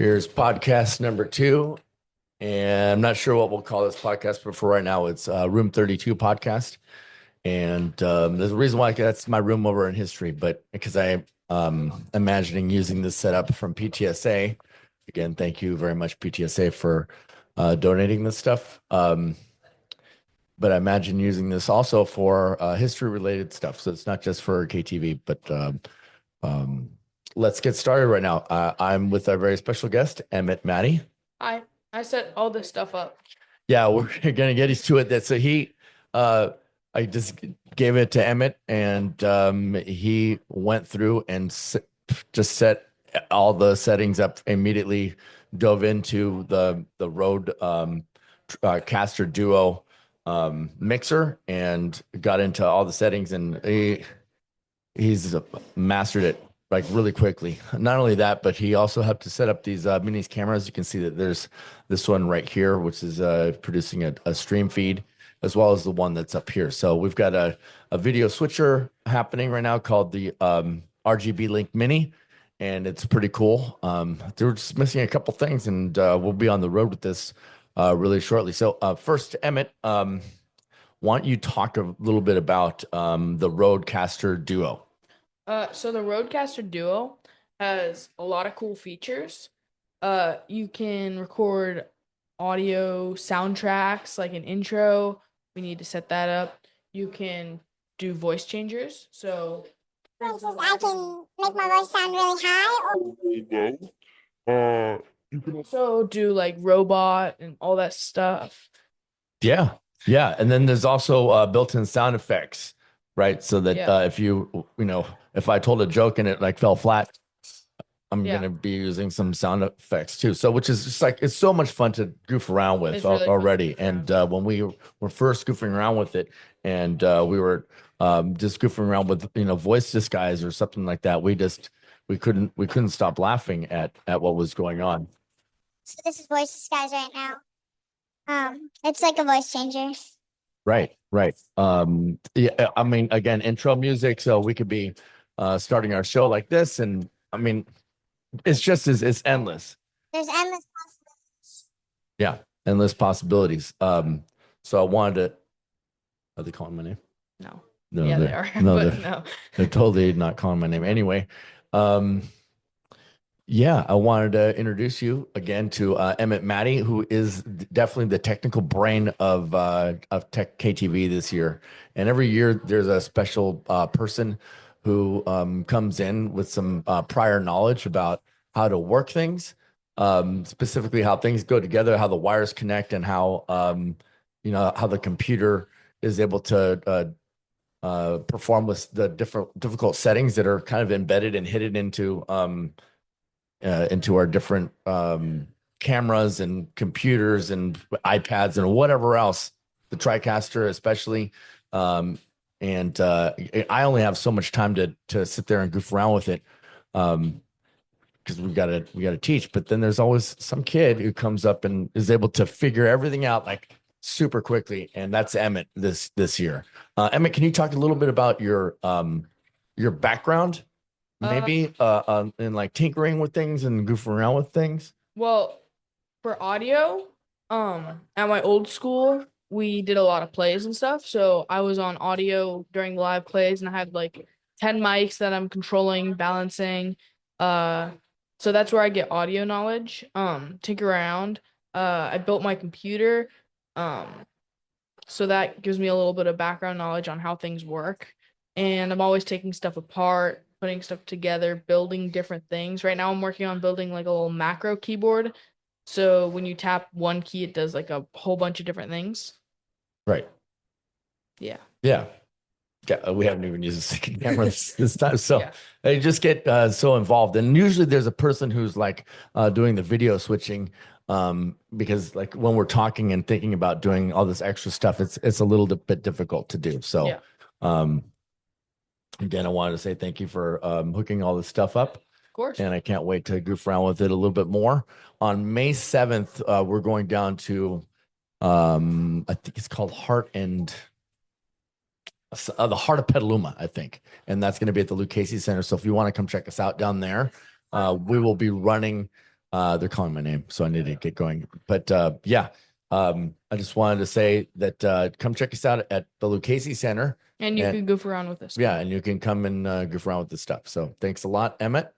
Here's podcast number 2. And I'm not sure what we'll call this podcast, but for right now, it's Room32 Podcast. And there's a reason why that's my room over in history, but because I'm imagining using this setup from PTSA. Again, thank you very much, PTSA, for donating this stuff. But I imagine using this also for history-related stuff. So it's not just for KTV, but let's get started right now. I'm with our very special guest, Emmet, Mattie. I set all this stuff up. Yeah, we're gonna get used to it. So I just gave it to Emmet, and he went through and just set all the settings up immediately. Dove into the Rode Caster Duo mixer and got into all the settings, and he's mastered it like really quickly. Not only that, but he also had to set up these minis cameras. You can see that there's this one right here, which is producing a stream feed, as well as the one that's up here. So we've got a video switcher happening right now called the RGB Link Mini, and it's pretty cool. They're just missing a couple things, and we'll be on the road with this really shortly. So first, Emmet, why don't you talk a little bit about the Rodecaster Duo? So the Rodecaster Duo has a lot of cool features. You can record audio soundtracks like an intro. We need to set that up. You can do voice changers. So for instance, I can make my voice sound really high or really low. You can also do like robot and all that stuff. Yeah. And then there's also built-in sound effects, right? So that if I told a joke and it like fell flat, I'm going to be using some sound effects too. So, which is just like, it's so much fun to goof around with already. And when we were first goofing around with it, and we were just goofing around with, voice disguise or something like that, we couldn't stop laughing at what was going on. So this is voice disguise right now. It's like a voice changer. Right. Yeah, I mean, again, intro music. So we could be starting our show like this, and I mean, it's endless. There's endless possibilities. Yeah, endless possibilities. So I wanted to. Are they calling my name? No. No, yeah, they are. No, no, they're totally not calling my name. Anyway, yeah, I wanted to introduce you again to Emmet, Mattie, who is definitely the technical brain of Tech KTV this year. And every year there's a special person who comes in with some prior knowledge about how to work things, specifically how things go together, how the wires connect, and how how the computer is able to perform with the difficult settings that are kind of embedded and hidden into our different cameras and computers and iPads and whatever else, the TriCaster especially. And I only have so much time to sit there and goof around with it, because we gotta teach. But then there's always some kid who comes up and is able to figure everything out like super quickly, and that's Emmet this year. Emmet, can you talk a little bit about your background? Maybe in like tinkering with things and goofing around with things. Well, for audio, at my old school, we did a lot of plays and stuff. So I was on audio during the live plays, and I had like 10 mics that I'm controlling, balancing. So that's where I get audio knowledge. Tinker around. I built my computer. So that gives me a little bit of background knowledge on how things work. And I'm always taking stuff apart, putting stuff together, building different things. Right now I'm working on building like a little macro keyboard. So when you tap one key, it does like a whole bunch of different things. Right. Yeah. We haven't even used a second camera this time. So they just get so involved. And usually there's a person who's like doing the video switching, because like when we're talking and thinking about doing all this extra stuff, it's a little bit difficult to do. So again, I wanted to say thank you for hooking all this stuff up. Of course. And I can't wait to goof around with it a little bit more. On May 7th, we're going down to, I think it's called the Heart of Petaluma, I think. And that's going to be at the Luke Casey Center. So if you want to come check us out down there, we will be running They're calling my name, so I need to get going. But yeah, I just wanted to say that come check us out at the Lucchese Center. And you can goof around with this. Yeah, and you can come and goof around with this stuff. So thanks a lot, Emmet.